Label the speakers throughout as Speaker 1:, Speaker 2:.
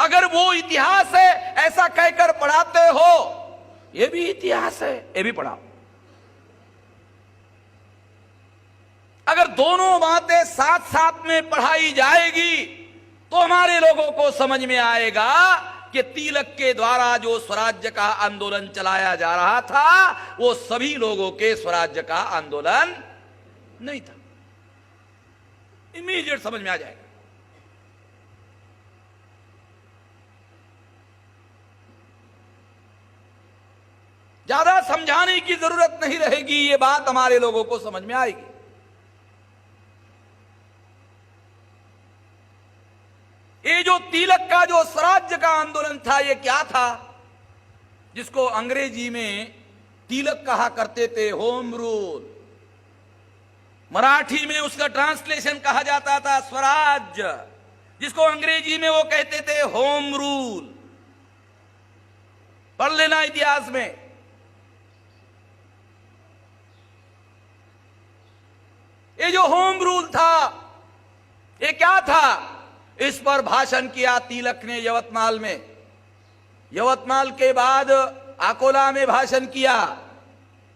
Speaker 1: अगर वो इतिहास है ऐसा कहकर पढ़ाते हो, ये भी इतिहास है, ये भी पढ़ाओ। अगर दोनों बातें साथ साथ में पढ़ाई जाएगी तो हमारे लोगों को समझ में आएगा कि तिलक के द्वारा जो स्वराज्य का आंदोलन चलाया जा रहा था वो सभी लोगों के स्वराज्य का आंदोलन नहीं था। इमीडिएट समझ में आ जाएगा। ज्यादा समझाने की जरूरत नहीं रहेगी, ये बात हमारे लोगों को समझ में आएगी। ये जो तिलक का जो स्वराज्य का आंदोलन था, ये क्या था? जिसको अंग्रेजी में तिलक कहा करते थे, होम रूल। मराठी में उसका ट्रांसलेशन कहा जाता था स्वराज्य, जिसको अंग्रेजी में वो कहते थे होम रूल। पढ़ लेना इतिहास में। ये जो होम रूल था, ये क्या था? इस पर भाषण किया तिलक ने यवतमाल में। यवतमाल के बाद अकोला में भाषण किया।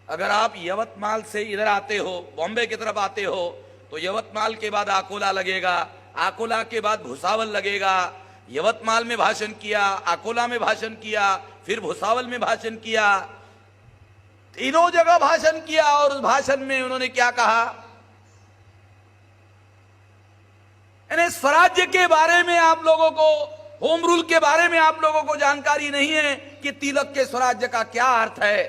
Speaker 1: अगर आप यवतमाल से इधर आते हो, बॉम्बे की तरफ आते हो, तो यवतमाल के बाद अकोला लगेगा, अकोला के बाद भुसावल लगेगा। यवतमाल में भाषण किया, अकोला में भाषण किया, फिर भुसावल में भाषण किया। तीनों जगह भाषण किया और उस भाषण में उन्होंने क्या कहा? स्वराज्य के बारे में आप लोगों को, होम रूल के बारे में आप लोगों को जानकारी नहीं है कि तिलक के स्वराज्य का क्या अर्थ है।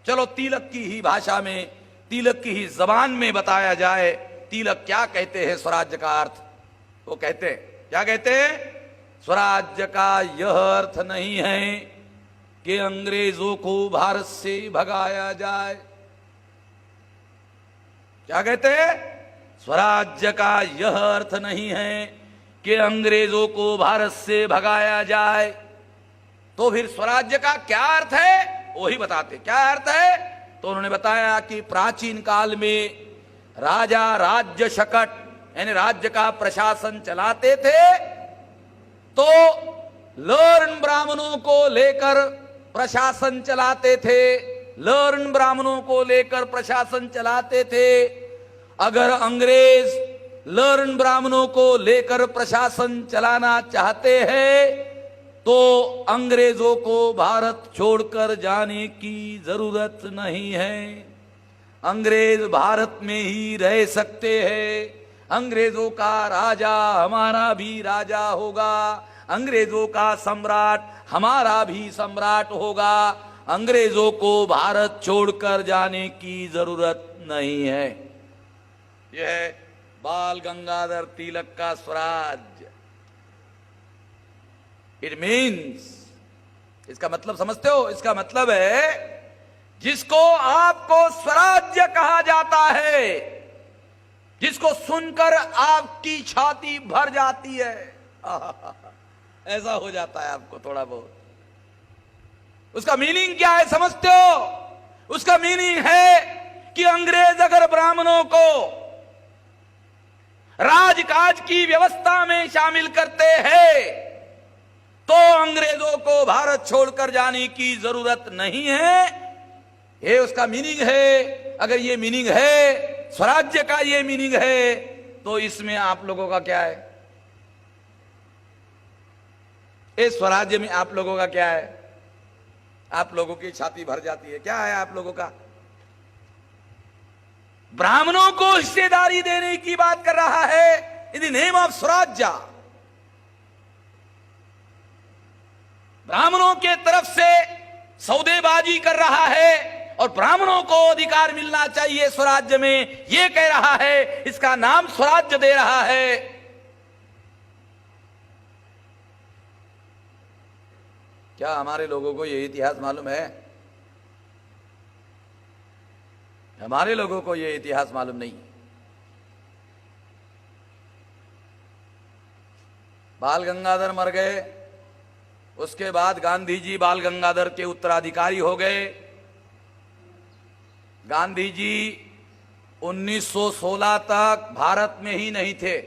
Speaker 1: चलो तिलक की ही भाषा में, तिलक की ही जबान में बताया जाए, तिलक क्या कहते हैं स्वराज्य का अर्थ। वो कहते हैं, क्या कहते हैं? स्वराज्य का यह अर्थ नहीं है कि अंग्रेजों को भारत से भगाया जाए। क्या कहते हैं? स्वराज्य का यह अर्थ नहीं है कि अंग्रेजों को भारत से भगाया जाए। तो फिर स्वराज्य का क्या अर्थ है? वही बताते। क्या अर्थ है? तो उन्होंने बताया कि प्राचीन काल में राजा राज्य शकट यानी राज्य का प्रशासन चलाते थे, तो लर्न ब्राह्मणों को लेकर प्रशासन चलाते थे। लर्न ब्राह्मणों को लेकर प्रशासन चलाते थे। अगर अंग्रेज लर्न ब्राह्मणों को लेकर प्रशासन चलाना चाहते हैं तो अंग्रेजों को भारत छोड़कर जाने की जरूरत नहीं है। अंग्रेज भारत में ही रह सकते हैं। अंग्रेजों का राजा हमारा भी राजा होगा, अंग्रेजों का सम्राट हमारा भी सम्राट होगा। अंग्रेजों को भारत छोड़कर जाने की जरूरत नहीं है। यह है बाल गंगाधर तिलक का स्वराज्य। इट मीन्स, इसका मतलब समझते हो? इसका मतलब है जिसको आपको स्वराज्य कहा जाता है, जिसको सुनकर आपकी छाती भर जाती है, ऐसा हो जाता है आपको थोड़ा बहुत। उसका मीनिंग क्या है समझते हो? उसका मीनिंग है कि अंग्रेज अगर ब्राह्मणों को राजकाज की व्यवस्था में शामिल करते हैं तो अंग्रेजों को भारत छोड़कर जाने की जरूरत नहीं है। ये उसका मीनिंग है। अगर ये मीनिंग है, स्वराज्य का ये मीनिंग है, तो इसमें आप लोगों का क्या है? इस स्वराज्य में आप लोगों का क्या है? आप लोगों की छाती भर जाती है। क्या है आप लोगों का? ब्राह्मणों को हिस्सेदारी देने की बात कर रहा है इन द नेम ऑफ स्वराज्य। ब्राह्मणों के तरफ से सौदेबाजी कर रहा है और ब्राह्मणों को अधिकार मिलना चाहिए स्वराज्य में, यह कह रहा है। इसका नाम स्वराज्य दे रहा है। क्या हमारे लोगों को यह इतिहास मालूम है? हमारे लोगों को यह इतिहास मालूम नहीं। बाल गंगाधर मर गए, उसके बाद गांधी जी बाल गंगाधर के उत्तराधिकारी हो गए। गांधी जी 1916 तक भारत में ही नहीं थे।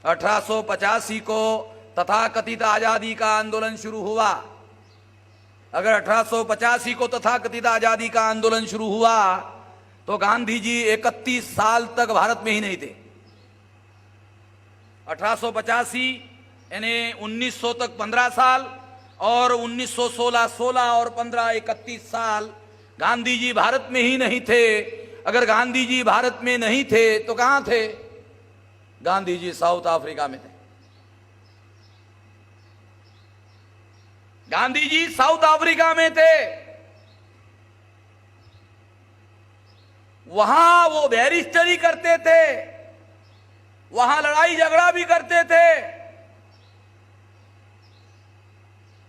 Speaker 1: 1885 को तथाकथित आजादी का आंदोलन शुरू हुआ। अगर 1885 को तथाकथित आजादी का आंदोलन शुरू हुआ तो गांधी जी 31 साल तक भारत में ही नहीं थे। 1885 यानी 1900 तक 15 साल और 1916 16 और 15 31 साल गांधी जी भारत में ही नहीं थे। अगर गांधी जी भारत में नहीं थे तो कहां थे? गांधी जी साउथ अफ्रीका में थे। गांधी जी साउथ अफ्रीका में थे। वहां वो बैरिस्टरी करते थे, वहां लड़ाई झगड़ा भी करते थे।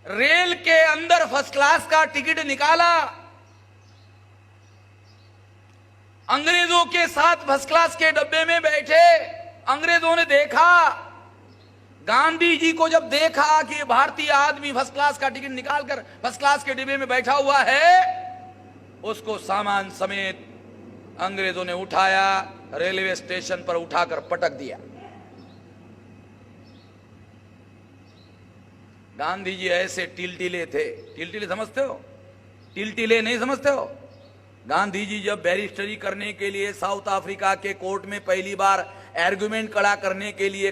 Speaker 1: रेल के अंदर फर्स्ट क्लास का टिकट निकाला, अंग्रेजों के साथ फर्स्ट क्लास के डब्बे में बैठे। अंग्रेजों ने देखा, गांधी जी को जब देखा कि भारतीय आदमी फर्स्ट क्लास का टिकट निकालकर फर्स्ट क्लास के डिब्बे में बैठा हुआ है, उसको सामान समेत अंग्रेजों ने उठाया, रेलवे स्टेशन पर उठाकर पटक दिया। गांधी जी ऐसे टिलटिले थे। टिलटिले समझते हो? टिलटिले नहीं समझते हो? गांधी जी जब बैरिस्टरी करने के लिए साउथ अफ्रीका के कोर्ट में पहली बार आर्गुमेंट खड़ा करने के लिए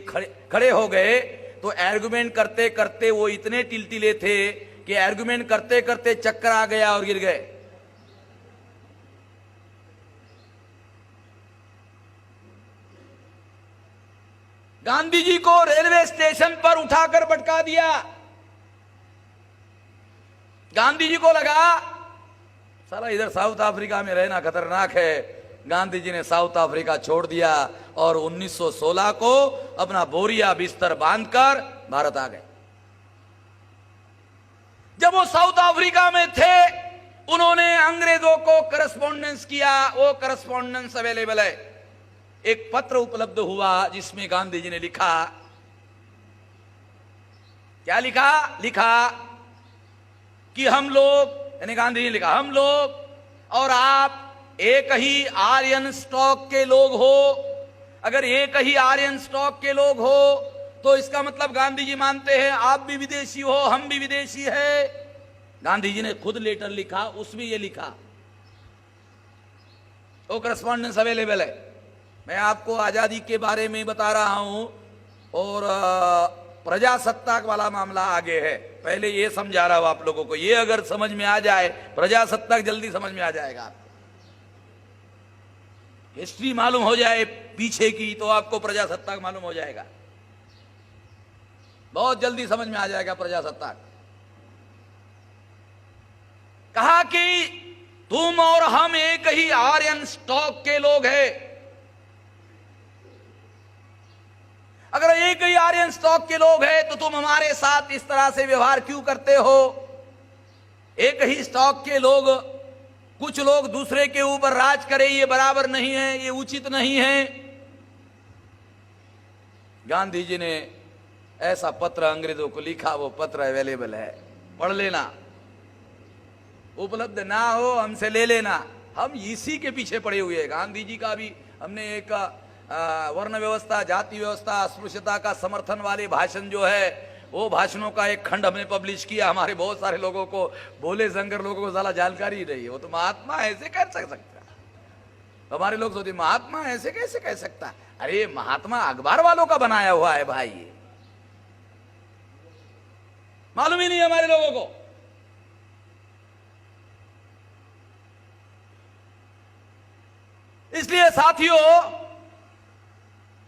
Speaker 1: खड़े हो गए तो आर्गुमेंट करते करते वो इतने टिलटिले थे कि आर्गुमेंट करते करते चक्कर आ गया और गिर गए। गांधी जी को रेलवे स्टेशन पर उठाकर पटका दिया। गांधी जी को लगा साला इधर साउथ अफ्रीका में रहना खतरनाक है। गांधी जी ने साउथ अफ्रीका छोड़ दिया और 1916 को अपना बोरिया बिस्तर बांधकर भारत आ गए। जब वो साउथ अफ्रीका में थे, उन्होंने अंग्रेजों को करस्पॉन्डेंस किया। वो करस्पॉन्डेंस अवेलेबल है। एक पत्र उपलब्ध हुआ जिसमें गांधी जी ने लिखा, क्या लिखा? लिखा कि हम लोग, यानी गांधी जी ने लिखा, हम लोग और आप एक ही आर्यन स्टॉक के लोग हो। अगर एक ही आर्यन स्टॉक के लोग हो तो इसका मतलब गांधी जी मानते हैं आप भी विदेशी हो, हम भी विदेशी है। गांधी जी ने खुद लेटर लिखा, उसमें ये लिखा। वो करस्पॉन्डेंस अवेलेबल है। मैं आपको आजादी के बारे में बता रहा हूं और प्रजासत्ताक वाला मामला आगे है। पहले ये समझा रहा हूं आप लोगों को। ये अगर समझ में आ जाए, प्रजासत्ताक जल्दी समझ में आ जाएगा आपको। हिस्ट्री मालूम हो जाए पीछे की तो आपको प्रजासत्ताक मालूम हो जाएगा। बहुत जल्दी समझ में आ जाएगा प्रजासत्ताक। कहा कि तुम और हम एक ही आर्यन स्टॉक के लोग हैं। अगर एक ही आर्यन स्टॉक के लोग हैं तो तुम हमारे साथ इस तरह से व्यवहार क्यों करते हो? एक ही स्टॉक के लोग, कुछ लोग दूसरे के ऊपर राज करें, ये बराबर नहीं है, ये उचित नहीं है। गांधी जी ने ऐसा पत्र अंग्रेजों को लिखा। वो पत्र अवेलेबल है, पढ़ लेना। उपलब्ध ना हो हमसे ले लेना, हम इसी के पीछे पड़े हुए हैं। गांधी जी का भी हमने एक वर्ण व्यवस्था, जाति व्यवस्था, अस्पृश्यता का समर्थन वाले भाषण जो है, वो भाषणों का एक खंड हमने पब्लिश किया। हमारे बहुत सारे लोगों को, भोले शंकर लोगों को ज्यादा जानकारी नहीं है। वो तो महात्मा ऐसे कह सकता। हमारे लोग सोचते महात्मा ऐसे कैसे कह सकता? अरे महात्मा अखबार वालों का बनाया हुआ है भाई, ये मालूम ही नहीं है हमारे लोगों को। इसलिए साथियों,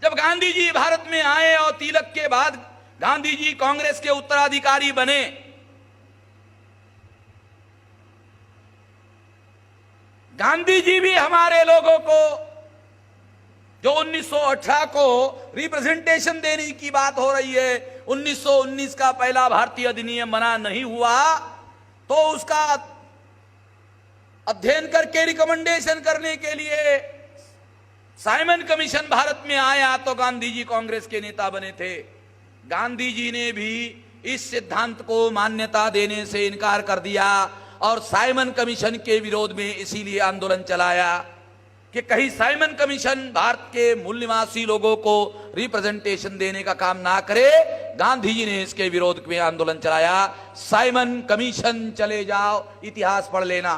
Speaker 1: जब गांधी जी भारत में आए और तिलक के बाद गांधी जी कांग्रेस के उत्तराधिकारी बने, गांधी जी भी हमारे लोगों को जो 1918 को रिप्रेजेंटेशन देने की बात हो रही है, 1919 का पहला भारतीय अधिनियम बना नहीं हुआ तो उसका अध्ययन करके रिकमेंडेशन करने के लिए साइमन कमीशन भारत में आया तो गांधी जी कांग्रेस के नेता बने थे। गांधी जी ने भी इस सिद्धांत को मान्यता देने से इनकार कर दिया और साइमन कमीशन के विरोध में इसीलिए आंदोलन चलाया कि कहीं साइमन कमीशन भारत के मूल निवासी लोगों को रिप्रेजेंटेशन देने का काम ना करे, गांधी जी ने इसके विरोध में आंदोलन चलाया। साइमन कमीशन चले जाओ, इतिहास पढ़ लेना।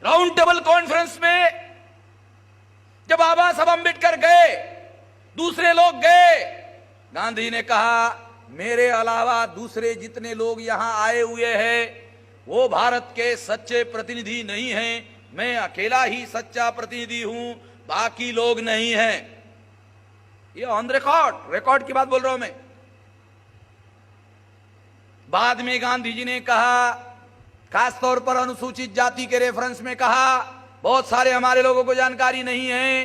Speaker 1: राउंड टेबल कॉन्फ्रेंस में जब बाबा साहब अंबेडकर गए, दूसरे लोग गए, गांधी ने कहा मेरे अलावा दूसरे जितने लोग यहां आए हुए हैं वो भारत के सच्चे प्रतिनिधि नहीं हैं, मैं अकेला ही सच्चा प्रतिनिधि हूं, बाकी लोग नहीं हैं। ये ऑन रिकॉर्ड की बात बोल रहा हूं मैं। बाद में गांधी जी ने कहा, खासतौर पर अनुसूचित जाति के रेफरेंस में कहा, बहुत सारे हमारे लोगों को जानकारी नहीं है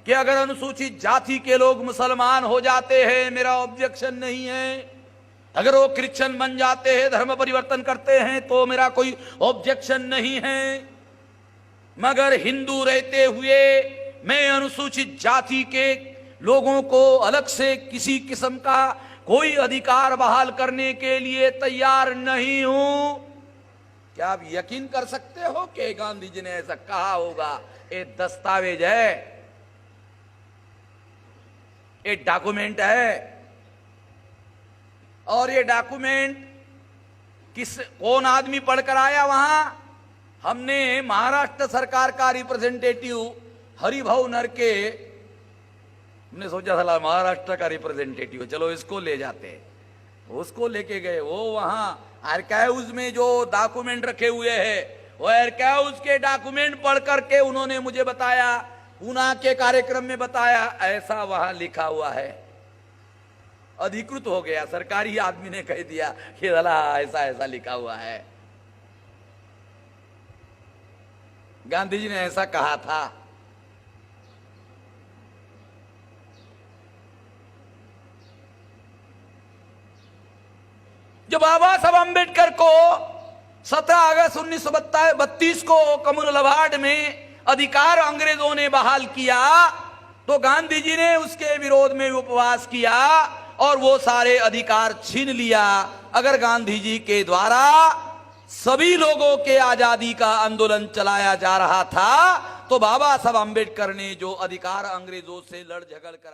Speaker 1: कि अगर अनुसूचित जाति के लोग मुसलमान हो जाते हैं मेरा ऑब्जेक्शन नहीं है, अगर वो क्रिश्चियन बन जाते हैं, धर्म परिवर्तन करते हैं तो मेरा कोई ऑब्जेक्शन नहीं है, मगर हिंदू रहते हुए मैं अनुसूचित जाति के लोगों को अलग से किसी किस्म का कोई अधिकार बहाल करने के लिए तैयार नहीं हूं। क्या आप यकीन कर सकते हो कि गांधी जी ने ऐसा कहा होगा? एक दस्तावेज है, एक डॉक्यूमेंट है, और ये डॉक्यूमेंट कौन आदमी पढ़कर आया वहां? हमने महाराष्ट्र सरकार का रिप्रेजेंटेटिव हरिभाऊ नरके, हमने सोचा था महाराष्ट्र का रिप्रेजेंटेटिव, चलो इसको ले जाते, उसको लेके गए। वो वहां आर्काइव्स में जो डॉक्यूमेंट रखे हुए हैं वो आर्काइव्स के डॉक्यूमेंट पढ़ करके उन्होंने मुझे बताया, पूना के कार्यक्रम में बताया, ऐसा वहां लिखा हुआ है। अधिकृत हो गया, सरकारी आदमी ने कह दिया कि ऐसा ऐसा लिखा हुआ है। गांधी जी ने ऐसा कहा था। जब बाबा साहब अंबेडकर को 17 अगस्त 1932 को कम्युनल अवार्ड में अधिकार अंग्रेजों ने बहाल किया तो गांधी जी ने उसके विरोध में उपवास किया और वो सारे अधिकार छीन लिया। अगर गांधी जी के द्वारा सभी लोगों के आजादी का आंदोलन चलाया जा रहा था तो बाबा साहब अंबेडकर ने जो अधिकार अंग्रेजों से लड़ झगड़ कर